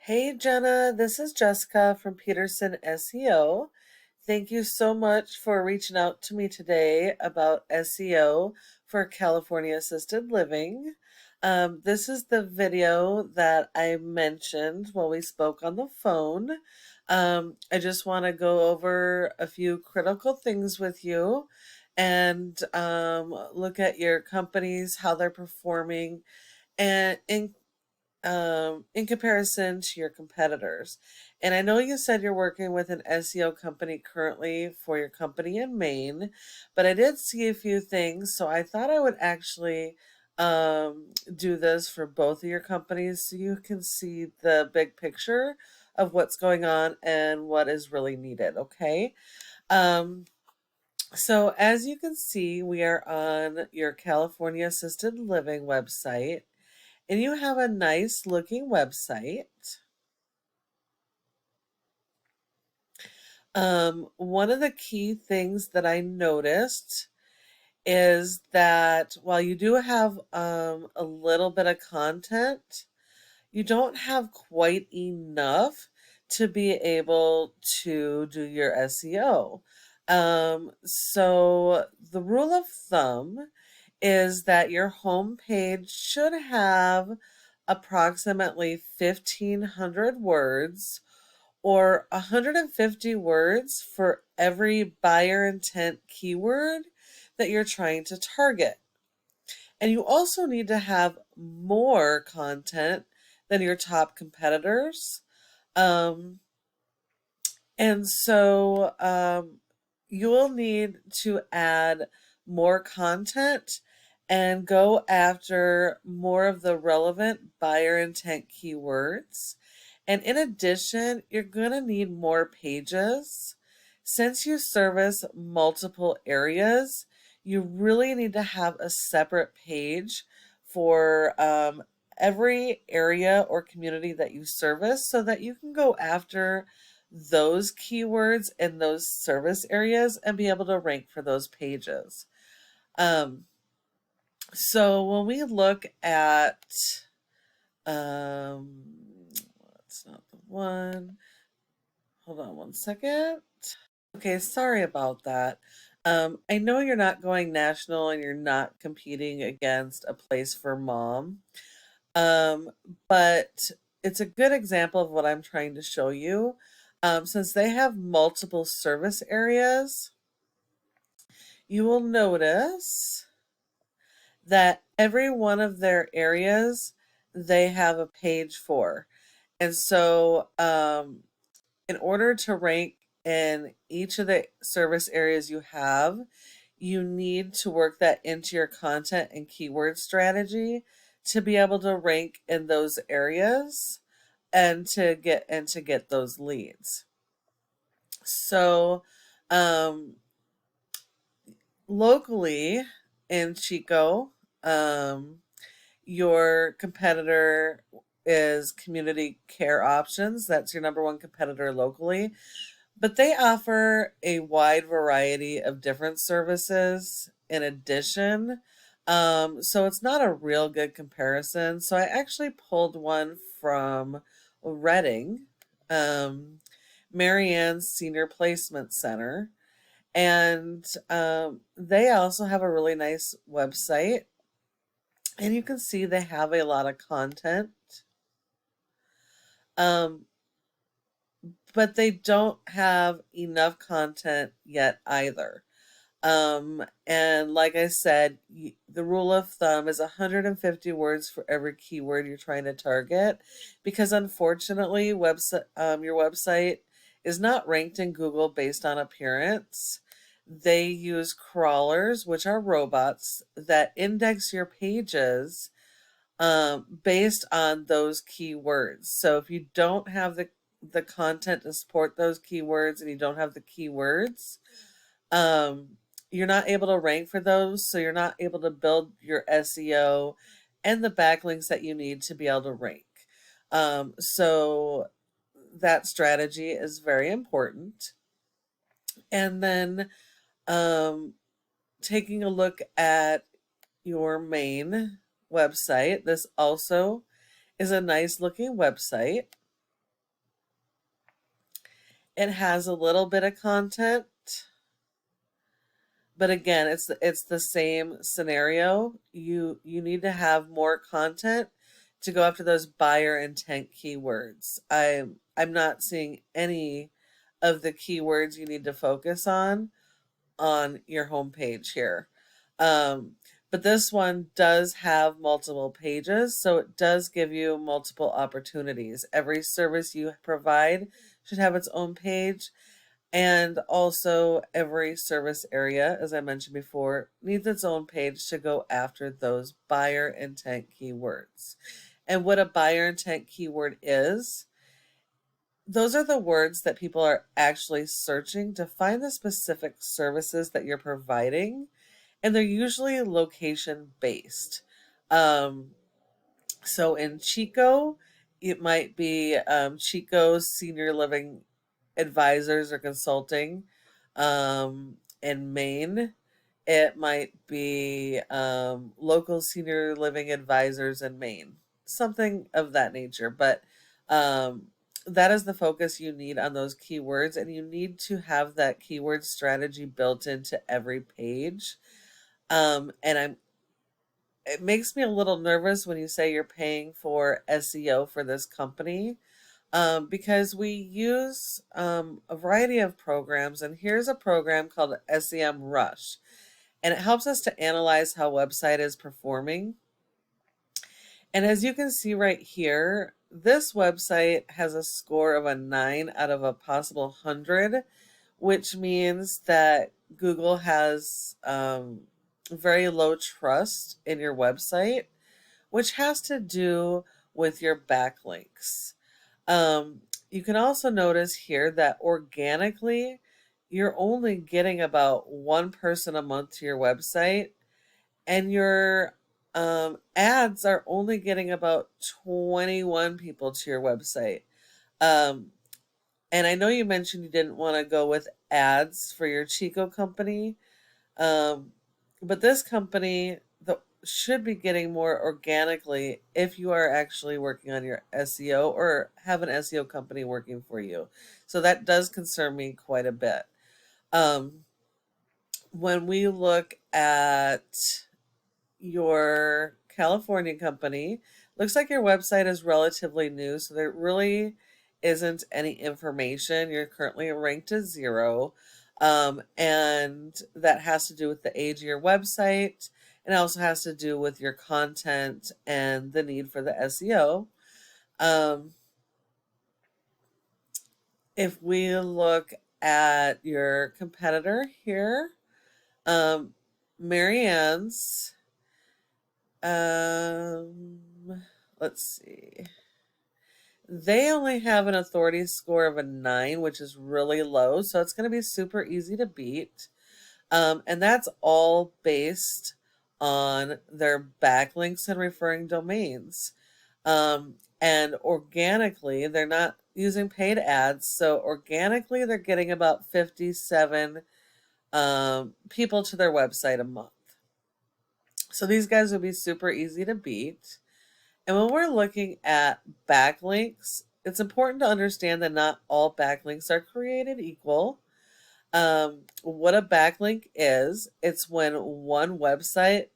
Hey Jenna, this is Jessica from Peterson SEO. Thank you so much for reaching out to me today about SEO for California Assisted Living. This is the video that I mentioned while we spoke on the phone. I just want to go over a few critical things with you and look at your companies, how they're performing, and in comparison to your competitors. And I know you said you're working with an SEO company currently for your company in Maine, but I did see a few things, so I thought I would actually do this for both of your companies so you can see the big picture of what's going on and what is really needed, okay? Um, so as you can see, we are on your California Assisted Living website. And you have a nice looking website. One of the key things that I noticed is that while you do have a little bit of content, you don't have quite enough to be able to do your SEO. So the rule of thumb is that your home page should have approximately 1,500 words or 150 words for every buyer intent keyword that you're trying to target. And you also need to have more content than your top competitors. Um, and so you will need to add more content and go after more of the relevant buyer intent keywords. And in addition, you're going to need more pages. Since you service multiple areas, you really need to have a separate page for every area or community that you service so that you can go after those keywords in those service areas and be able to rank for those pages. Um, so when we look at, um, that's not the one. Hold on one second. Okay, sorry about that. I know you're not going national and you're not competing against a place for mom, um, but it's a good example of what I'm trying to show you. Since they have multiple service areas, you will notice that every one of their areas they have a page for. And so, in order to rank in each of the service areas you have, you need to work that into your content and keyword strategy to be able to rank in those areas and to get those leads. So, um, locally in Chico, um, your competitor is Community Care Options. That's your number one competitor locally. But they offer a wide variety of different services in addition. So it's not a real good comparison. So I actually pulled one from Reading, um, Marianne's Senior Placement Center. And they also have a really nice website. And you can see they have a lot of content. Um, but they don't have enough content yet either. And like I said, the rule of thumb is 150 words for every keyword you're trying to target, because unfortunately, your website is not ranked in Google based on appearance. They use crawlers, which are robots that index your pages based on those keywords. So if you don't have the content to support those keywords and you don't have the keywords, um, you're not able to rank for those, so you're not able to build your SEO and the backlinks that you need to be able to rank. So that strategy is very important. And then um, taking a look at your main website, this also is a nice looking website. It has a little bit of content, but again, it's the same scenario. You need to have more content to go after those buyer intent keywords. I'm not seeing any of the keywords you need to focus on your homepage here. Um, but this one does have multiple pages, so it does give you multiple opportunities. Every service you provide should have its own page, and also every service area, as I mentioned before, needs its own page to go after those buyer intent keywords. And what a buyer intent keyword is, those are the words that people are actually searching to find the specific services that you're providing, and they're usually location based. Um, so in Chico, it might be Chico's Senior Living Advisors or Consulting. In Maine, it might be local senior living advisors in Maine, something of that nature. But um, that is the focus you need on those keywords, and you need to have that keyword strategy built into every page. And it makes me a little nervous when you say you're paying for SEO for this company, because we use a variety of programs, and here's a program called SEMRush, and it helps us to analyze how website is performing. And as you can see right here, this website has a score of a 9 out of a possible 100, which means that Google has very low trust in your website, which has to do with your backlinks. You can also notice here that organically, you're only getting about one person a month to your website, and your ads are only getting about 21 people to your website. Um, and I know you mentioned you didn't want to go with ads for your Chico company, um, but this company should be getting more organically if you are actually working on your SEO or have an SEO company working for you. So that does concern me quite a bit. Um, when we look at your California company, looks like your website is relatively new, so there really isn't any information. You're currently ranked as 0, and that has to do with the age of your website, and it also has to do with your content and the need for the SEO. Um, if we look at your competitor here, um, Marianne's, um, let's see. They only have an authority score of a 9, which is really low, so it's going to be super easy to beat. And that's all based on their backlinks and referring domains. And organically, they're not using paid ads, so organically, they're getting about 57 people to their website a month. So these guys would be super easy to beat. And when we're looking at backlinks, it's important to understand that not all backlinks are created equal. What a backlink is, it's when one website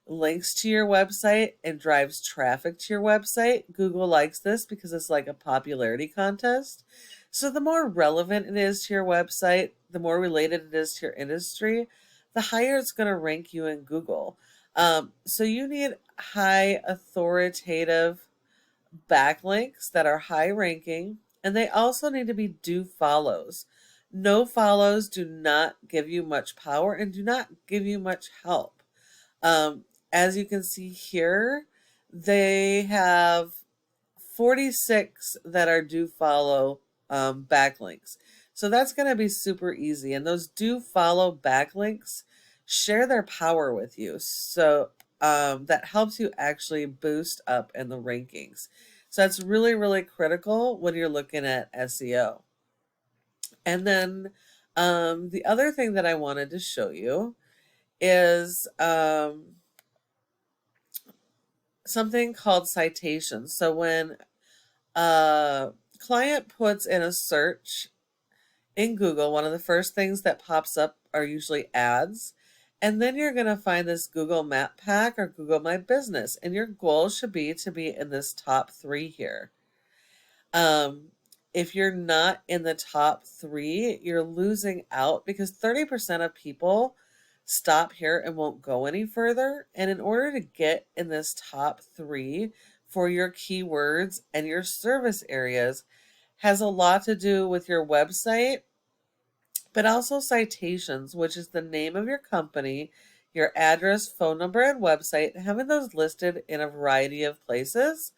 links to your website and drives traffic to your website. Google likes this because it's like a popularity contest. So the more relevant it is to your website, the more related it is to your industry, the higher it's going to rank you in Google. So you need high authoritative backlinks that are high ranking, and they also need to be do follows. No follows do not give you much power and do not give you much help. As you can see here, they have 46 that are do follow backlinks. So that's going to be super easy. And those do follow backlinks share their power with you. So that helps you actually boost up in the rankings. So that's really, really critical when you're looking at SEO. And then the other thing that I wanted to show you is something called citations. So when a client puts in a search in Google, one of the first things that pops up are usually ads. And then you're going to find this Google Map Pack or Google My Business. And your goal should be to be in this top three here. Um, if you're not in the top three, you're losing out because 30% of people stop here and won't go any further. And in order to get in this top three for your keywords and your service areas, has a lot to do with your website, but also citations, which is the name of your company, your address, phone number, and website, having those listed in a variety of places,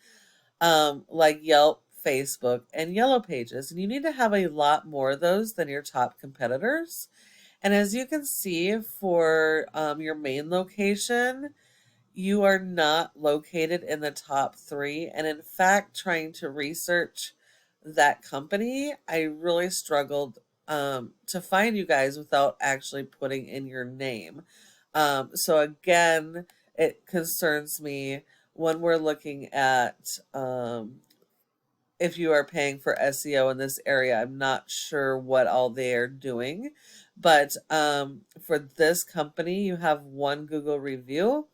like Yelp, Facebook, and Yellow Pages. And you need to have a lot more of those than your top competitors. And as you can see for your main location, you are not located in the top three. And in fact, trying to research that company, I really struggled to find you guys without actually putting in your name. So again, it concerns me when we're looking at if you are paying for SEO in this area. I'm not sure what all they are doing, but for this company, you have one Google review.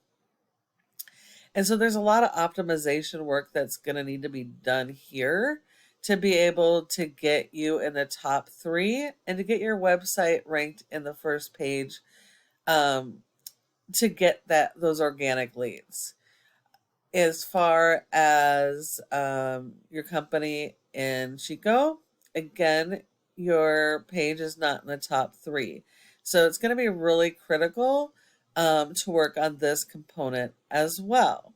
And so there's a lot of optimization work that's going to need to be done here to be able to get you in the top three and to get your website ranked in the first page, to get those organic leads. As far as your company in Chico, again, your page is not in the top three. So it's going to be really critical to work on this component as well.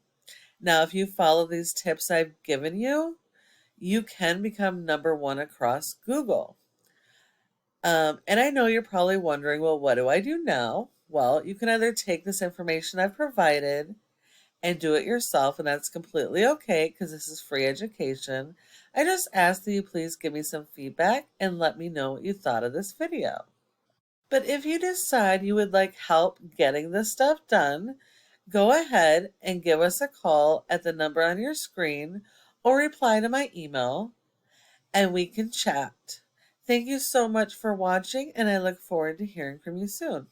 Now, if you follow these tips I've given you, you can become number one across Google. And I know you're probably wondering, well, what do I do now? Well, you can either take this information I've provided and do it yourself, and that's completely okay because this is free education. I just ask that you please give me some feedback and let me know what you thought of this video. But if you decide you would like help getting this stuff done, go ahead and give us a call at the number on your screen or reply to my email and we can chat. Thank you so much for watching, and I look forward to hearing from you soon.